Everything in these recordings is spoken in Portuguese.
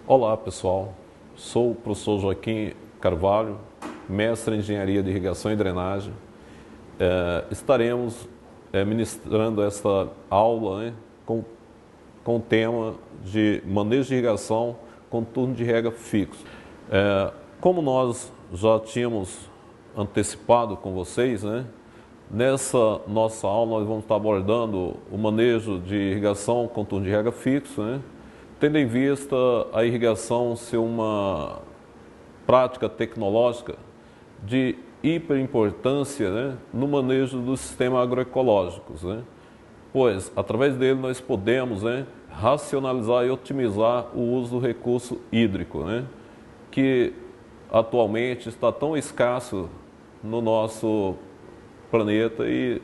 Olá pessoal, sou o professor Joaquim Carvalho, mestre em Engenharia de Irrigação e Drenagem. Estaremos ministrando esta aula, com o tema de manejo de irrigação com turno de rega fixo. Como nós já tínhamos antecipado com vocês, nessa nossa aula nós vamos estar abordando o manejo de irrigação com turno de rega fixo, tendo em vista a irrigação ser uma prática tecnológica de hiperimportância, no manejo dos sistemas agroecológicos, pois através dele nós podemos racionalizar e otimizar o uso do recurso hídrico, que atualmente está tão escasso no nosso planeta, e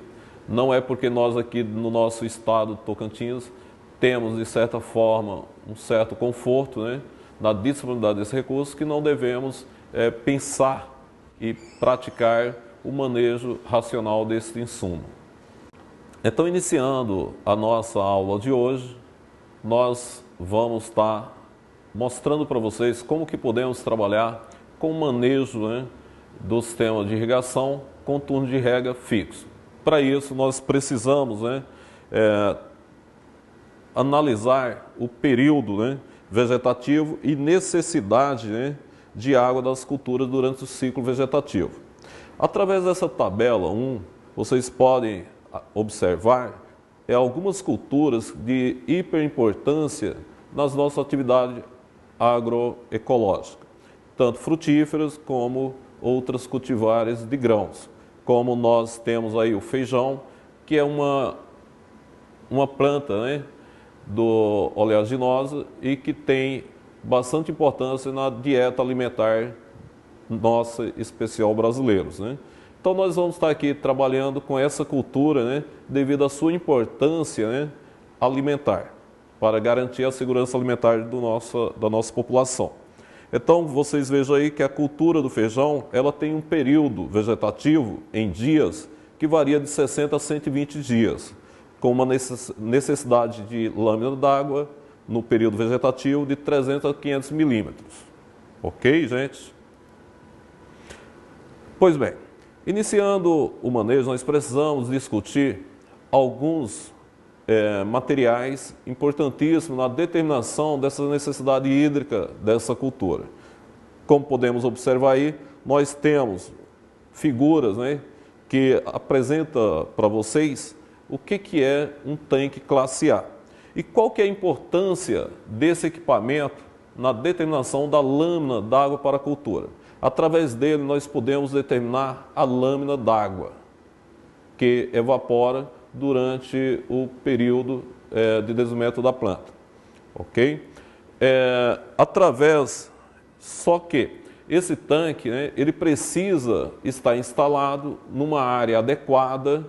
não é porque nós aqui no nosso estado Tocantins temos, de certa forma, um certo conforto na disponibilidade desse recurso, que não devemos pensar e praticar o manejo racional desse insumo. Então, iniciando a nossa aula de hoje, nós vamos estar mostrando para vocês como que podemos trabalhar com o manejo do sistema de irrigação com turno de rega fixo. Para isso, nós precisamos analisar o período vegetativo e necessidade de água das culturas durante o ciclo vegetativo. Através dessa tabela 1, vocês podem observar algumas culturas de hiperimportância nas nossas atividades agroecológicas, tanto frutíferas como outras cultivares de grãos. Como nós temos aí o feijão, que é uma planta do oleaginosa e que tem bastante importância na dieta alimentar nossa, especial brasileiros. Então nós vamos estar aqui trabalhando com essa cultura devido à sua importância alimentar, para garantir a segurança alimentar da nossa população. Então vocês vejam aí que a cultura do feijão ela tem um período vegetativo em dias que varia de 60 a 120 dias, com uma necessidade de lâmina d'água no período vegetativo de 300 a 500 milímetros. Ok, gente? Pois bem, iniciando o manejo, nós precisamos discutir alguns materiais importantíssimos na determinação dessa necessidade hídrica dessa cultura. Como podemos observar aí, nós temos figuras que apresentam para vocês o que é um tanque classe A e qual que é a importância desse equipamento na determinação da lâmina d'água para a cultura. Através dele nós podemos determinar a lâmina d'água que evapora durante o período de desenvolvimento da planta, ok? Só que esse tanque ele precisa estar instalado numa área adequada,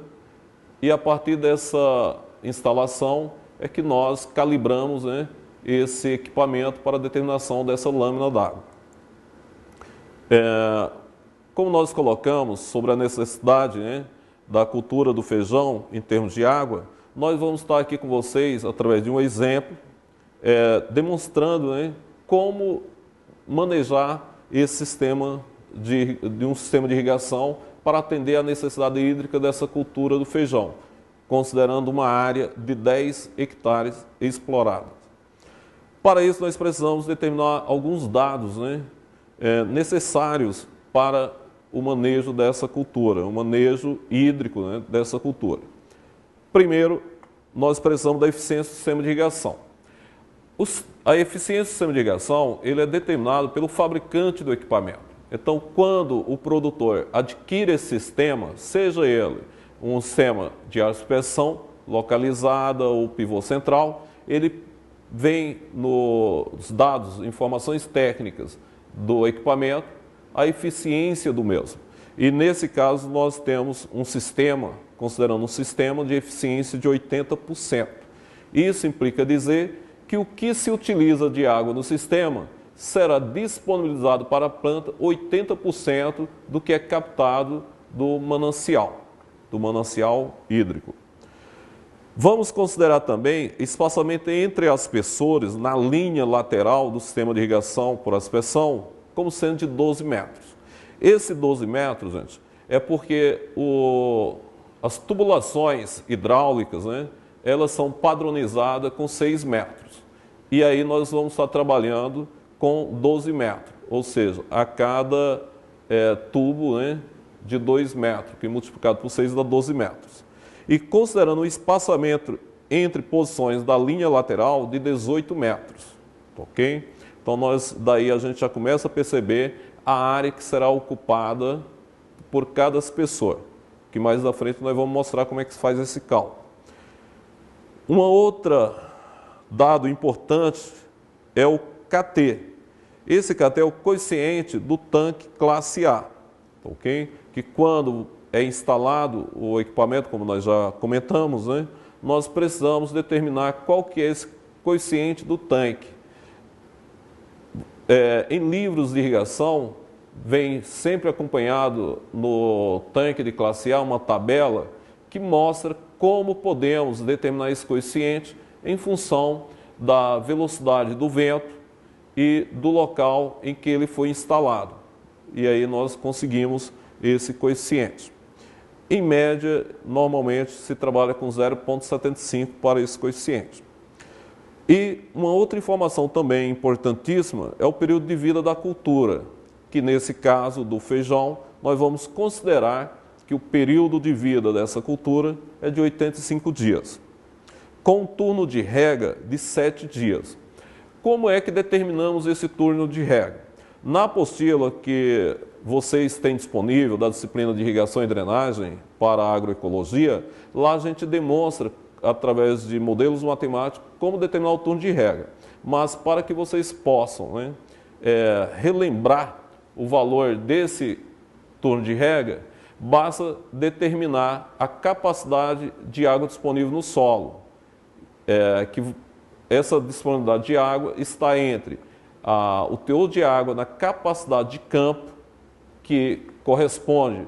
e a partir dessa instalação é que nós calibramos esse equipamento para a determinação dessa lâmina d'água. Como nós colocamos sobre a necessidade da cultura do feijão em termos de água, nós vamos estar aqui com vocês, através de um exemplo, demonstrando como manejar esse sistema de um sistema de irrigação para atender à necessidade hídrica dessa cultura do feijão, considerando uma área de 10 hectares explorados. Para isso, nós precisamos determinar alguns dados necessários para o manejo dessa cultura, o manejo hídrico dessa cultura. Primeiro, nós precisamos da eficiência do sistema de irrigação. A eficiência do sistema de irrigação ele é determinado pelo fabricante do equipamento. Então, quando o produtor adquire esse sistema, seja ele um sistema de aspersão localizada ou pivô central, ele vem nos dados, informações técnicas do equipamento, a eficiência do mesmo. E nesse caso nós temos um sistema, considerando um sistema de eficiência de 80%. Isso implica dizer que o que se utiliza de água no sistema será disponibilizado para a planta 80% do que é captado do manancial hídrico. Vamos considerar também espaçamento entre aspersores na linha lateral do sistema de irrigação por aspersão como sendo de 12 metros. Esse 12 metros, gente, é porque as tubulações hidráulicas, né, elas são padronizadas com 6 metros. E aí nós vamos estar trabalhando com 12 metros, ou seja, a cada tubo, né, de 2 metros, que multiplicado por 6 dá 12 metros. E considerando o espaçamento entre posições da linha lateral de 18 metros, ok? Então daí a gente já começa a perceber a área que será ocupada por cada aspersor, que mais à frente nós vamos mostrar como é que se faz esse cálculo. Uma outra dado importante é o KT. Esse KT é o coeficiente do tanque classe A, ok? Que quando é instalado o equipamento, como nós já comentamos, né, nós precisamos determinar qual que é esse coeficiente do tanque. Em livros de irrigação, vem sempre acompanhado no tanque de classe A uma tabela que mostra como podemos determinar esse coeficiente em função da velocidade do vento e do local em que ele foi instalado. E aí nós conseguimos esse coeficiente. Em média, normalmente se trabalha com 0,75 para esse coeficiente. E uma outra informação também importantíssima é o período de vida da cultura, que nesse caso do feijão, nós vamos considerar que o período de vida dessa cultura é de 85 dias, com um turno de rega de 7 dias. Como é que determinamos esse turno de rega? Na apostila que vocês têm disponível da disciplina de irrigação e drenagem para a agroecologia, lá a gente demonstra, através de modelos matemáticos, como determinar o turno de rega. Mas para que vocês possam, né, relembrar o valor desse turno de rega, basta determinar a capacidade de água disponível no solo. Que essa disponibilidade de água está entre o teor de água na capacidade de campo, que corresponde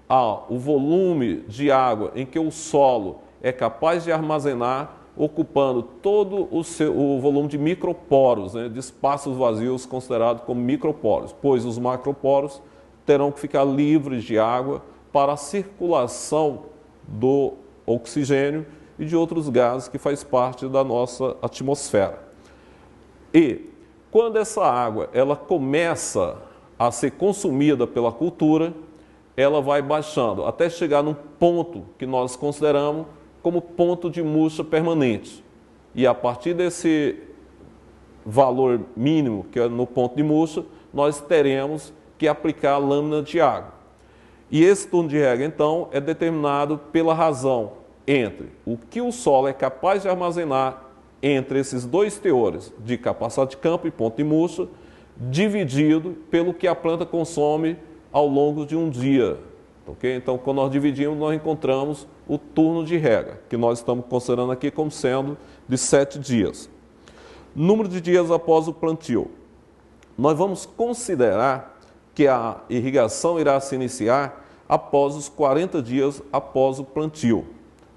ao volume de água em que o solo é capaz de armazenar, ocupando todo o volume de microporos, né, de espaços vazios considerados como microporos, pois os macroporos terão que ficar livres de água para a circulação do oxigênio e de outros gases que faz parte da nossa atmosfera. E quando essa água ela começa a ser consumida pela cultura, ela vai baixando até chegar num ponto que nós consideramos como ponto de murcha permanente. E a partir desse valor mínimo, que é no ponto de murcha, nós teremos que aplicar a lâmina de água. E esse turno de rega, então, é determinado pela razão entre o que o solo é capaz de armazenar entre esses dois teores de capacidade de campo e ponto de murcha, dividido pelo que a planta consome ao longo de um dia. Okay? Então, quando nós dividimos, nós encontramos o turno de rega, que nós estamos considerando aqui como sendo de 7 dias. Número de dias após o plantio. Nós vamos considerar que a irrigação irá se iniciar após os 40 dias após o plantio.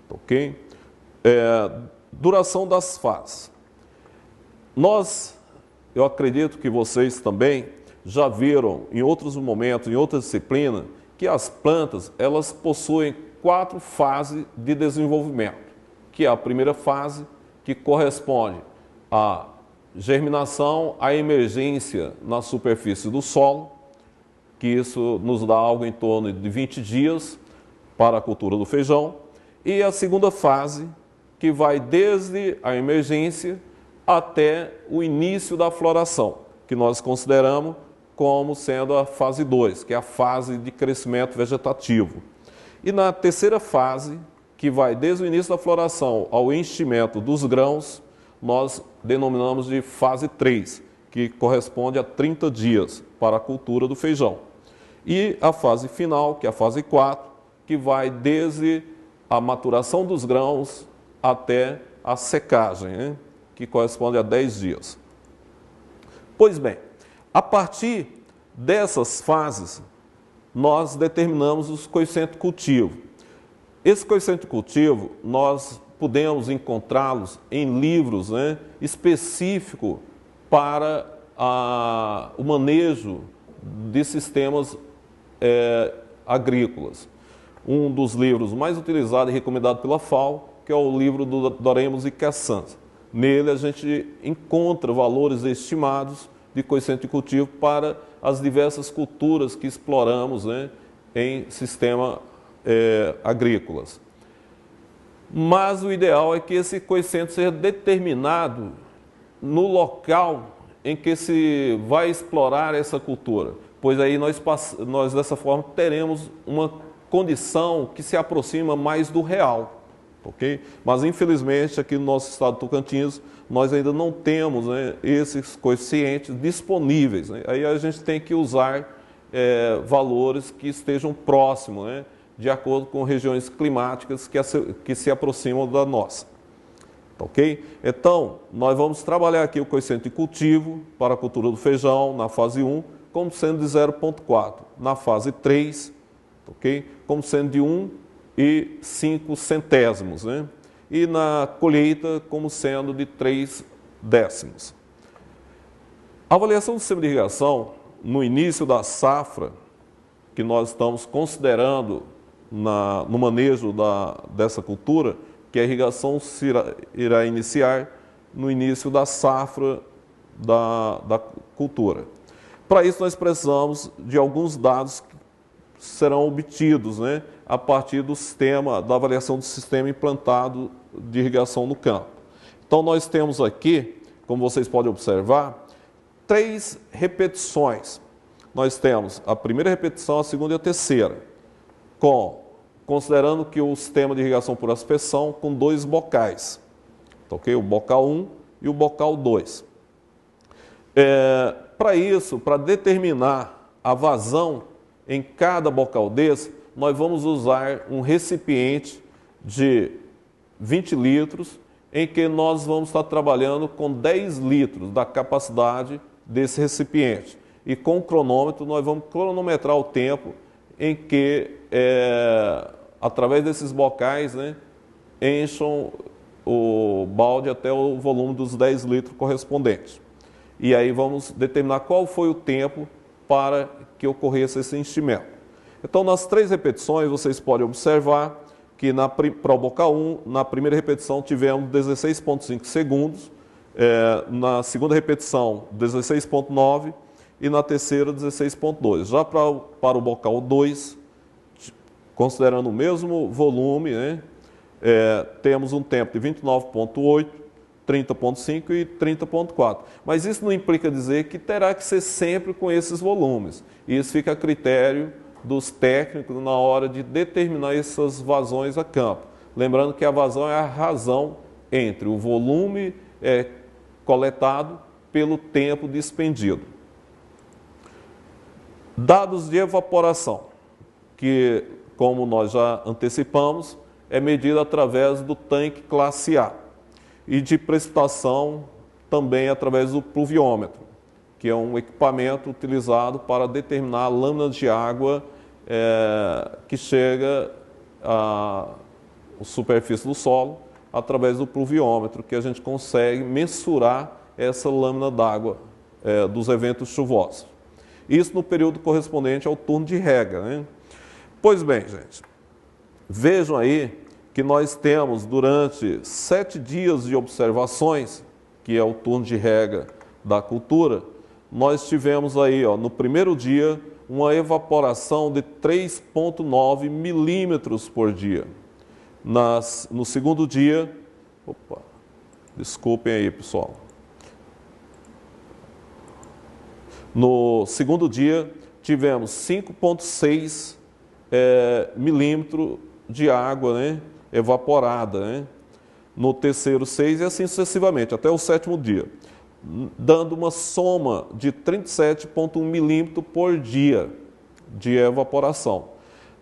Ok? Duração das fases. Eu acredito que vocês também já viram em outros momentos, em outras disciplinas, que as plantas elas possuem 4 fases de desenvolvimento, que é a primeira fase, que corresponde à germinação, à emergência na superfície do solo, que isso nos dá algo em torno de 20 dias para a cultura do feijão, e a segunda fase, que vai desde a emergência até o início da floração, que nós consideramos como sendo a fase 2, que é a fase de crescimento vegetativo. E na terceira fase, que vai desde o início da floração ao enchimento dos grãos, nós denominamos de fase 3, que corresponde a 30 dias para a cultura do feijão. E a fase final, que é a fase 4, que vai desde a maturação dos grãos até a secagem, né? Que corresponde a 10 dias. Pois bem, a partir dessas fases, nós determinamos os coeficientes de cultivo. Esse coeficiente de cultivo, nós podemos encontrá-los em livros, né, específicos para o manejo de sistemas agrícolas. Um dos livros mais utilizados e recomendado pela FAO, que é o livro do Doremos e Cassanza. Nele a gente encontra valores estimados de coeficiente de cultivo para as diversas culturas que exploramos, né, em sistemas agrícolas. Mas o ideal é que esse coeficiente seja determinado no local em que se vai explorar essa cultura, pois aí nós dessa forma teremos uma condição que se aproxima mais do real, ok? Mas infelizmente aqui no nosso estado de Tocantins nós ainda não temos, né, esses coeficientes disponíveis, né? Aí a gente tem que usar valores que estejam próximos, né, de acordo com regiões climáticas que se aproximam da nossa. Ok? Então, nós vamos trabalhar aqui o coeficiente de cultivo para a cultura do feijão na fase 1, como sendo de 0,4. Na fase 3, ok? Como sendo de 1,5 centésimos, né? E na colheita, como sendo de 3 décimos. A avaliação do sistema de irrigação, no início da safra, que nós estamos considerando no manejo dessa cultura, que a irrigação irá iniciar no início da safra da cultura. Para isso, nós precisamos de alguns dados que serão obtidos, né, a partir da avaliação do sistema implantado de irrigação no campo. Então, nós temos aqui, como vocês podem observar, 3 repetições. Nós temos a primeira repetição, a segunda e a terceira, considerando que o sistema de irrigação por aspersão com 2 bocais, ok? O bocal 1 e o bocal 2. Para isso, para determinar a vazão em cada bocal desse, nós vamos usar um recipiente de 20 litros, em que nós vamos estar trabalhando com 10 litros da capacidade desse recipiente. E com o cronômetro, nós vamos cronometrar o tempo em que, através desses bocais, né, encham o balde até o volume dos 10 litros correspondentes. E aí vamos determinar qual foi o tempo para que ocorresse esse enchimento. Então, nas 3 repetições, vocês podem observar que para o bocal 1, na primeira repetição, tivemos 16,5 segundos, na segunda repetição, 16,9 e na terceira, 16,2. Já para o bocal 2, considerando o mesmo volume, né, temos um tempo de 29,8, 30,5 e 30,4. Mas isso não implica dizer que terá que ser sempre com esses volumes. Isso fica a critério dos técnicos na hora de determinar essas vazões a campo. Lembrando que a vazão é a razão entre o volume coletado pelo tempo despendido. Dados de evaporação, que, como nós já antecipamos, é medida através do tanque classe A. E de precipitação também através do pluviômetro, que é um equipamento utilizado para determinar a lâmina de água que chega à superfície do solo através do pluviômetro, que a gente consegue mensurar essa lâmina d'água dos eventos chuvosos. Isso no período correspondente ao turno de rega, né? Pois bem, gente, vejam aí que nós temos durante 7 dias de observações, que é o turno de rega da cultura, nós tivemos aí, ó, no primeiro dia, uma evaporação de 3,9 milímetros por dia. No segundo dia, desculpem aí, pessoal. No segundo dia, tivemos 5,6 milímetros de água, né, evaporada, né? No terceiro, 6 e assim sucessivamente, até o 7º dia, dando uma soma de 37,1 milímetros por dia de evaporação.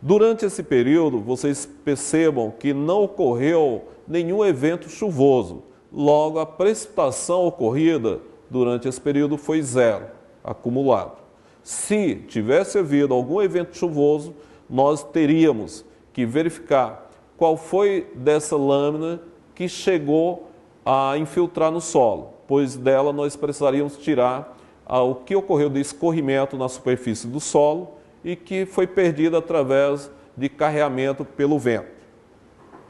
Durante esse período, vocês percebam que não ocorreu nenhum evento chuvoso. Logo, a precipitação ocorrida durante esse período foi 0, acumulado. Se tivesse havido algum evento chuvoso, nós teríamos que verificar qual foi dessa lâmina que chegou a infiltrar no solo, pois dela nós precisaríamos tirar o que ocorreu de escorrimento na superfície do solo e que foi perdido através de carreamento pelo vento.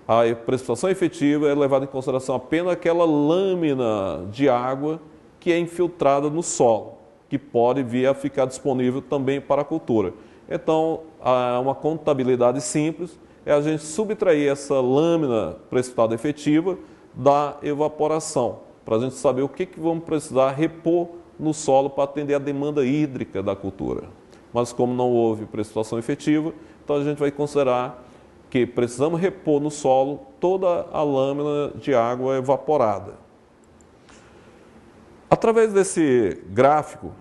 A precipitação efetiva é levada em consideração apenas aquela lâmina de água que é infiltrada no solo, que pode vir a ficar disponível também para a cultura. Então, uma contabilidade simples é a gente subtrair essa lâmina precipitada efetiva da evaporação, para a gente saber o que vamos precisar repor no solo para atender a demanda hídrica da cultura. Mas como não houve precipitação efetiva, então a gente vai considerar que precisamos repor no solo toda a lâmina de água evaporada. Através desse gráfico,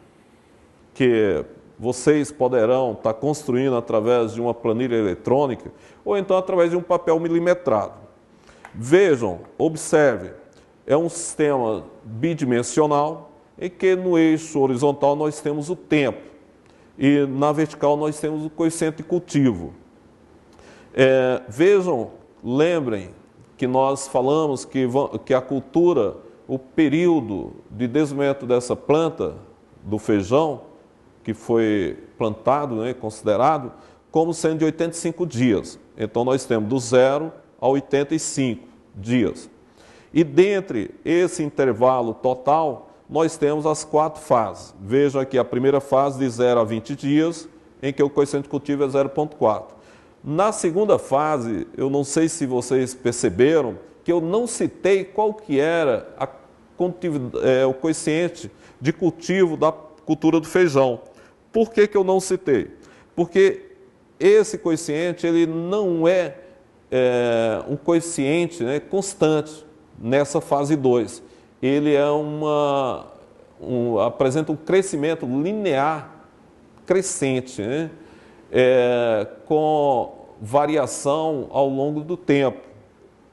que vocês poderão estar construindo através de uma planilha eletrônica ou então através de um papel milimetrado. Vejam, observem, é um sistema bidimensional em que no eixo horizontal nós temos o tempo e na vertical nós temos o coeficiente de cultivo. Vejam, lembrem que nós falamos que a cultura, o período de desenvolvimento dessa planta, do feijão, que foi plantado, considerado, como sendo de 85 dias. Então nós temos do 0 a 85 dias. E dentre esse intervalo total, nós temos as 4 fases. Vejam aqui a primeira fase de 0 a 20 dias, em que o coeficiente de cultivo é 0,4. Na segunda fase, eu não sei se vocês perceberam, que eu não citei qual que era o coeficiente de cultivo da cultura do feijão. Por que eu não citei? Porque esse coeficiente ele não é um coeficiente constante nessa fase 2. Ele apresenta um crescimento linear crescente, com variação ao longo do tempo.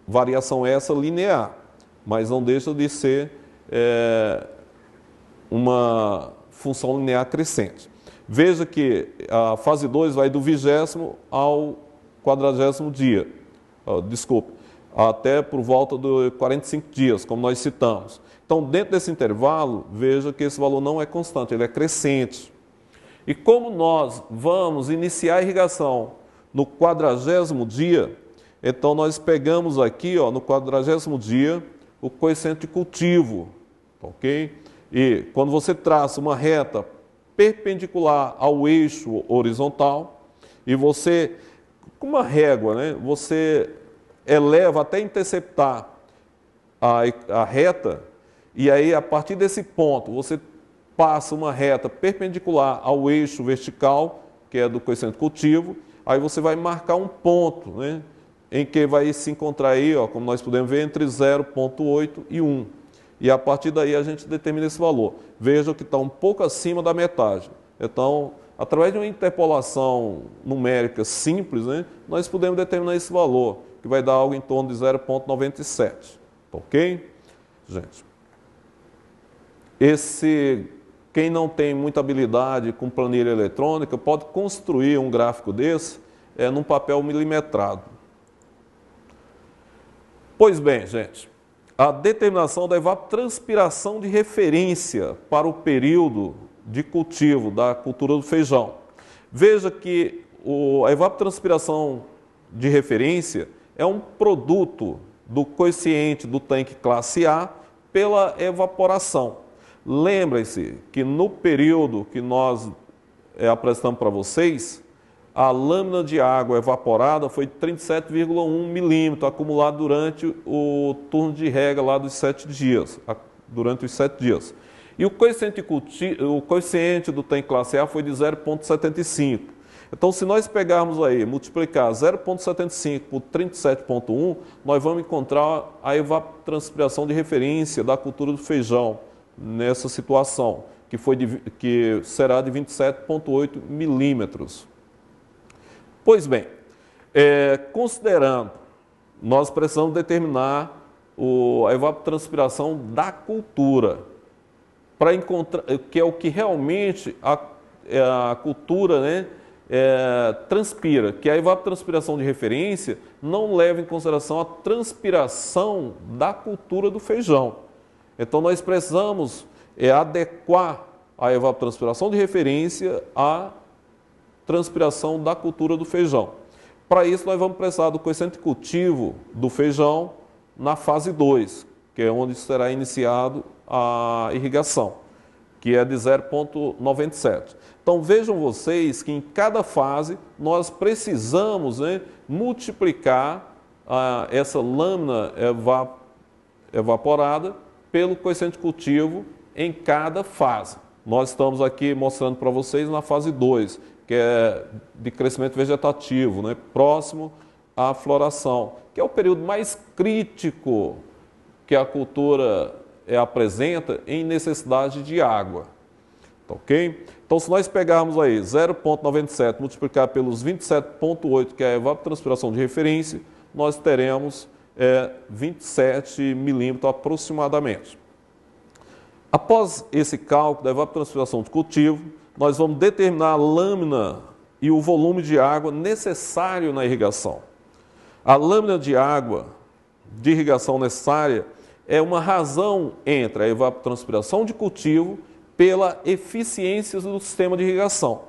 Variação essa linear, mas não deixa de ser uma função linear crescente. Veja que a fase 2 vai do 20º ao 40º dia, até por volta de 45 dias, como nós citamos. Então, dentro desse intervalo, veja que esse valor não é constante, ele é crescente. E como nós vamos iniciar a irrigação no 40º dia, então nós pegamos aqui, no 40º dia, o coeficiente de cultivo, ok? E quando você traça uma reta perpendicular ao eixo horizontal, e você, com uma régua, você eleva até interceptar a reta, e aí a partir desse ponto você passa uma reta perpendicular ao eixo vertical, que é do coeficiente de cultivo, aí você vai marcar um ponto, em que vai se encontrar aí, como nós podemos ver, entre 0,8 e 1. E a partir daí a gente determina esse valor. Veja que está um pouco acima da metade. Então, através de uma interpolação numérica simples, nós podemos determinar esse valor, que vai dar algo em torno de 0,97. Ok? Gente, quem não tem muita habilidade com planilha eletrônica pode construir um gráfico desse num papel milimetrado. Pois bem, gente, a determinação da evapotranspiração de referência para o período de cultivo da cultura do feijão. Veja que a evapotranspiração de referência é um produto do coeficiente do tanque classe A pela evaporação. Lembrem-se que no período que nós apresentamos para vocês, a lâmina de água evaporada foi 37,1 milímetros acumulado durante o turno de rega lá dos 7 dias, durante os 7 dias. E o coeficiente do tanque classe A foi de 0,75. Então, se nós pegarmos aí, multiplicar 0,75 por 37,1, nós vamos encontrar a evapotranspiração de referência da cultura do feijão nessa situação, que será de 27,8 milímetros. Pois bem, considerando, nós precisamos determinar a evapotranspiração da cultura, para encontrar, que é o que realmente a cultura transpira, que a evapotranspiração de referência não leva em consideração a transpiração da cultura do feijão. Então nós precisamos adequar a evapotranspiração de referência à transpiração da cultura do feijão. Para isso nós vamos precisar do coeficiente de cultivo do feijão na fase 2, que é onde será iniciado a irrigação, que é de 0,97. Então vejam vocês que em cada fase nós precisamos multiplicar essa lâmina evaporada pelo coeficiente de cultivo em cada fase. Nós estamos aqui mostrando para vocês na fase 2, que é de crescimento vegetativo, próximo à floração, que é o período mais crítico que a cultura apresenta em necessidade de água. Ok? Então, se nós pegarmos aí 0,97 multiplicar pelos 27,8, que é a evapotranspiração de referência, nós teremos 27 milímetros aproximadamente. Após esse cálculo da evapotranspiração de cultivo, nós vamos determinar a lâmina e o volume de água necessário na irrigação. A lâmina de água de irrigação necessária é uma razão entre a evapotranspiração de cultivo pela eficiência do sistema de irrigação.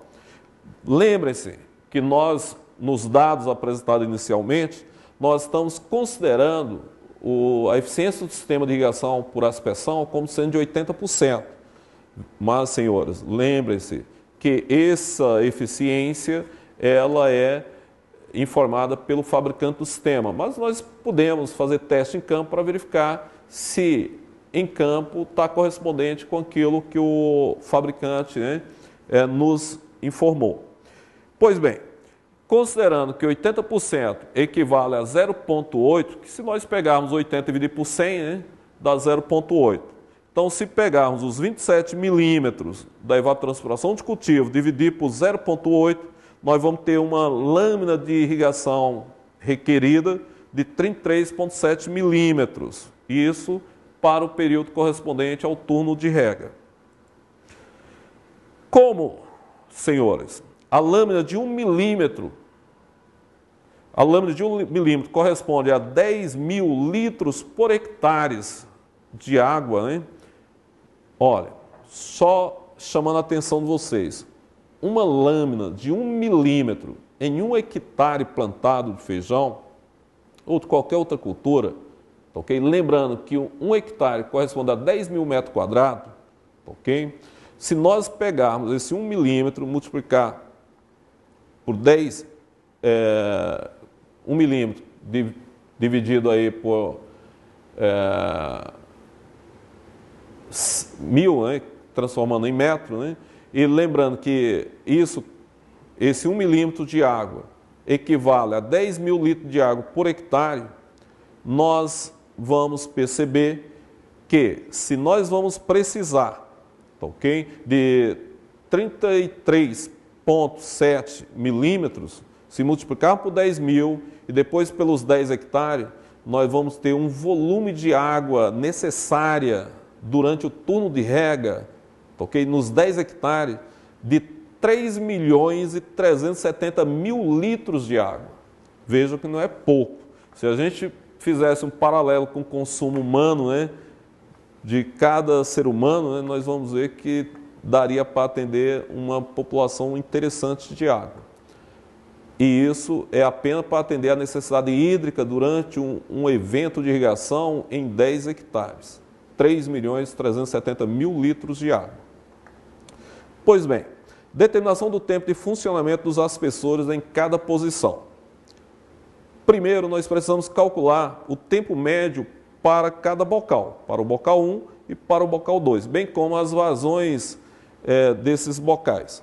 Lembrem-se que nós, nos dados apresentados inicialmente, nós estamos considerando a eficiência do sistema de irrigação por aspersão como sendo de 80%. Mas, senhores, lembrem-se que essa eficiência ela é informada pelo fabricante do sistema, mas nós podemos fazer teste em campo para verificar se em campo está correspondente com aquilo que o fabricante nos informou. Pois bem, considerando que 80% equivale a 0,8, que se nós pegarmos 80 e dividir por 100, dá 0,8. Então, se pegarmos os 27 milímetros da evapotranspiração de cultivo, dividir por 0,8, nós vamos ter uma lâmina de irrigação requerida de 33,7 milímetros. Isso para o período correspondente ao turno de rega. Como, senhores, a lâmina de 1 milímetro, corresponde a 10 mil litros por hectare de água, Olha, só chamando a atenção de vocês, uma lâmina de 1 milímetro em 1 hectare plantado de feijão ou de qualquer outra cultura, ok? Lembrando que 1 hectare corresponde a 10 mil metros quadrados, ok? Se nós pegarmos esse 1 milímetro, multiplicar por 10, 1 milímetro dividido aí por 1000, transformando em metro, e lembrando que esse 1 milímetro de água equivale a 10 mil litros de água por hectare, nós vamos perceber que se nós vamos precisar, ok, de 33,7 milímetros, se multiplicar por 10 mil e depois pelos 10 hectares, nós vamos ter um volume de água necessária durante o turno de rega, ok, nos 10 hectares, de 3 milhões e 370 mil litros de água. Vejam que não é pouco. Se a gente fizesse um paralelo com o consumo humano, de cada ser humano, nós vamos ver que daria para atender uma população interessante de água. E isso é apenas para atender a necessidade hídrica durante um evento de irrigação em 10 hectares. 3 milhões e 370 mil litros de água. Pois bem, determinação do tempo de funcionamento dos aspersores em cada posição. Primeiro, nós precisamos calcular o tempo médio para cada bocal, para o bocal 1 e para o bocal 2, bem como as vazões desses bocais.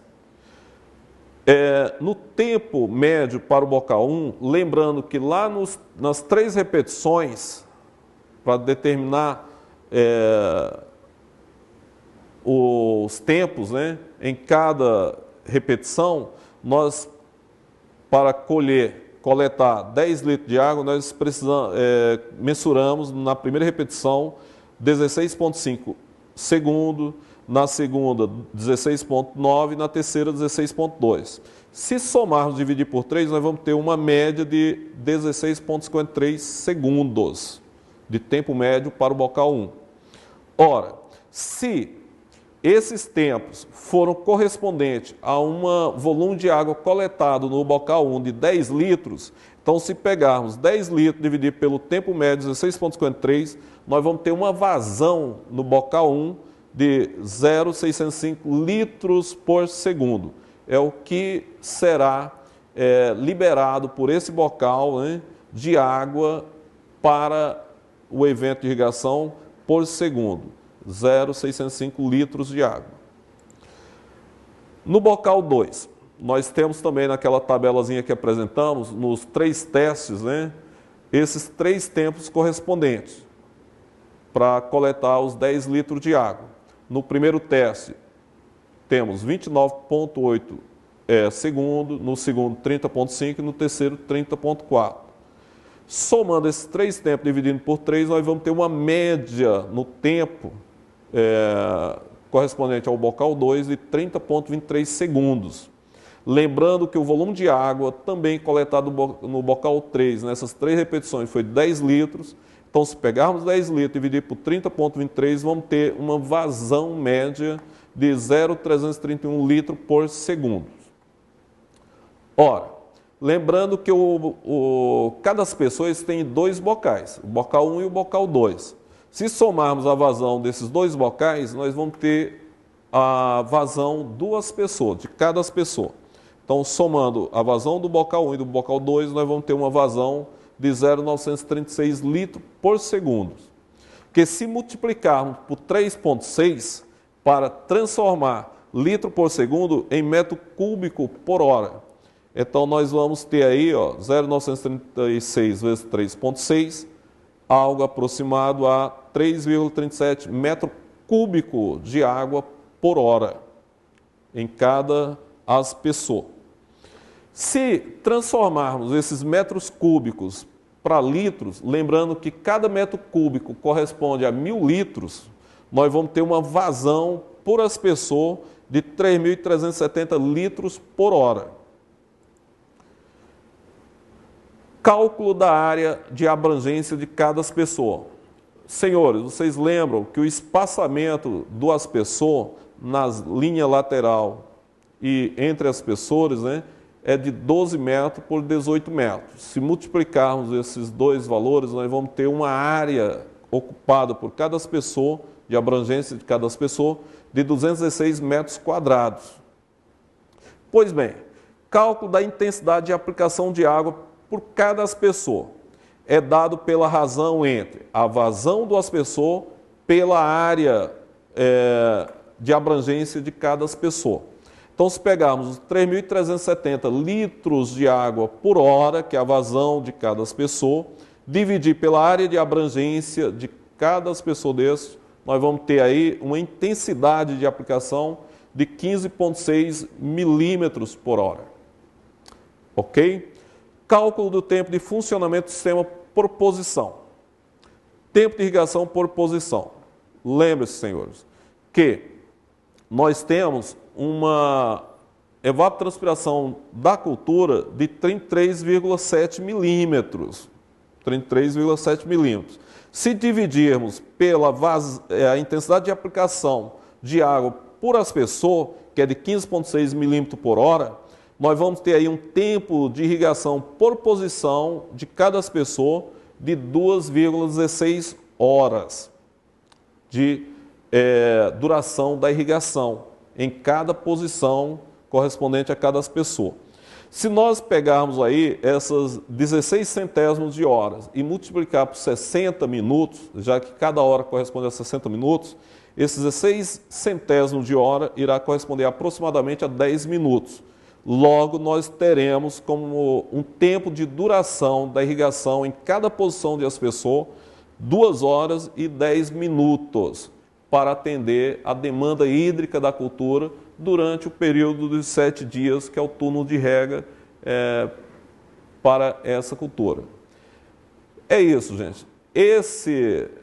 No tempo médio para o bocal 1, lembrando que lá nas 3 repetições, para determinar os tempos em cada repetição, nós, para coletar 10 litros de água, nós mensuramos na primeira repetição 16,5 segundos, na segunda 16,9 e na terceira 16,2. Se somarmos e dividir por 3, nós vamos ter uma média de 16,53 segundos de tempo médio para o bocal 1. Ora, se esses tempos foram correspondentes a um volume de água coletado no bocal 1 de 10 litros, então se pegarmos 10 litros dividido pelo tempo médio 16,53, nós vamos ter uma vazão no bocal 1 de 0,605 litros por segundo. É o que será liberado por esse bocal, né, de água para o evento de irrigação por segundo. 0,605 litros de água. No bocal 2, nós temos também naquela tabelazinha que apresentamos, nos 3 testes, né, esses 3 tempos correspondentes para coletar os 10 litros de água. No primeiro teste, temos 29,8 segundo, no segundo 30,5 e no terceiro 30,4. Somando esses 3 tempos dividindo por 3, nós vamos ter uma média no tempo correspondente ao bocal 2 de 30,23 segundos. Lembrando que o volume de água também coletado no bocal 3, nessas 3 repetições, foi 10 litros. Então, se pegarmos 10 litros e dividir por 30,23, vamos ter uma vazão média de 0,331 litros por segundo. Ora, lembrando que cada pessoa tem 2 bocais, o bocal 1 e o bocal 2. Se somarmos a vazão desses 2 bocais, nós vamos ter a vazão 2 pessoas, de cada pessoa. Então, somando a vazão do bocal 1 e do bocal 2, nós vamos ter uma vazão de 0,936 litros por segundo. Porque se multiplicarmos por 3,6 para transformar litro por segundo em metro cúbico por hora, então nós vamos ter aí 0,936 vezes 3,6, algo aproximado a 3,37 metro cúbico de água por hora em cada pessoa. Se transformarmos esses metros cúbicos para litros, lembrando que cada metro cúbico corresponde a 1.000 litros, nós vamos ter uma vazão por pessoa de 3.370 litros por hora. Cálculo da área de abrangência de cada pessoa. Senhores, vocês lembram que o espaçamento do aspersor nas linhas lateral e entre as aspersores, né, é de 12 metros por 18 metros. Se multiplicarmos esses 2 valores, nós vamos ter uma área ocupada por cada aspersor, de abrangência de cada aspersor, de 216 metros quadrados. Pois bem, cálculo da intensidade de aplicação de água por cada aspersor é dado pela razão entre a vazão do aspersor pela área de abrangência de cada aspersor. Então, se pegarmos os 3.370 litros de água por hora, que é a vazão de cada aspersor, dividir pela área de abrangência de cada aspersor desse, nós vamos ter aí uma intensidade de aplicação de 15,6 milímetros por hora. Ok? Cálculo do tempo de funcionamento do sistema por posição. Tempo de irrigação por posição. Lembre-se, senhores, que nós temos uma evapotranspiração da cultura de 33,7 milímetros. 33,7 milímetros. Se dividirmos pela a intensidade de aplicação de água por aspersor, que é de 15,6 milímetros por hora, nós vamos ter aí um tempo de irrigação por posição de cada aspersor de 2,16 horas de duração da irrigação em cada posição correspondente a cada aspersor. Se nós pegarmos aí essas 16 centésimos de horas e multiplicar por 60 minutos, já que cada hora corresponde a 60 minutos, esses 16 centésimos de hora irá corresponder aproximadamente a 10 minutos. Logo, nós teremos como um tempo de duração da irrigação em cada posição de aspersor 2 horas e 10 minutos para atender a demanda hídrica da cultura durante o período de 7 dias, que é o turno de rega para essa cultura. É isso, gente. Essa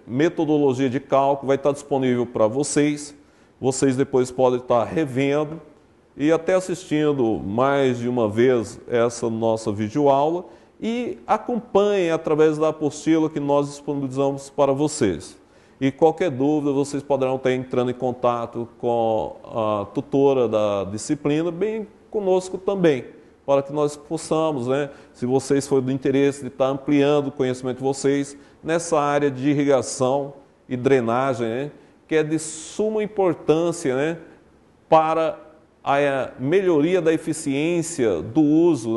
metodologia de cálculo vai estar disponível para vocês. vocês depois podem estar revendo e até assistindo mais de uma vez essa nossa videoaula e acompanhem através da apostila que nós disponibilizamos para vocês. E qualquer dúvida, vocês poderão estar entrando em contato com a tutora da disciplina, bem conosco também, para que nós possamos, se vocês forem do interesse de estar ampliando o conhecimento de vocês nessa área de irrigação e drenagem, que é de suma importância, para a melhoria da eficiência do uso,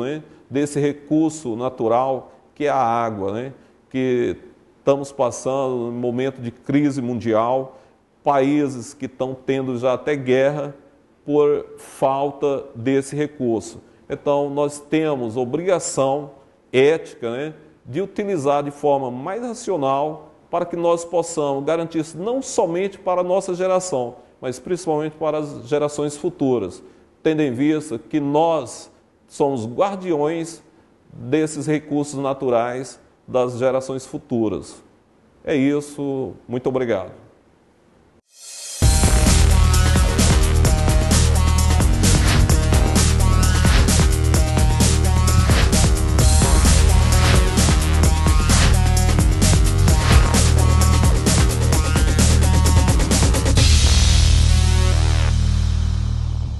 desse recurso natural que é a água, que estamos passando um momento de crise mundial, países que estão tendo já até guerra por falta desse recurso. Então, nós temos obrigação ética, de utilizar de forma mais racional para que nós possamos garantir isso não somente para a nossa geração, mas principalmente para as gerações futuras, tendo em vista que nós somos guardiões desses recursos naturais das gerações futuras. É isso, muito obrigado.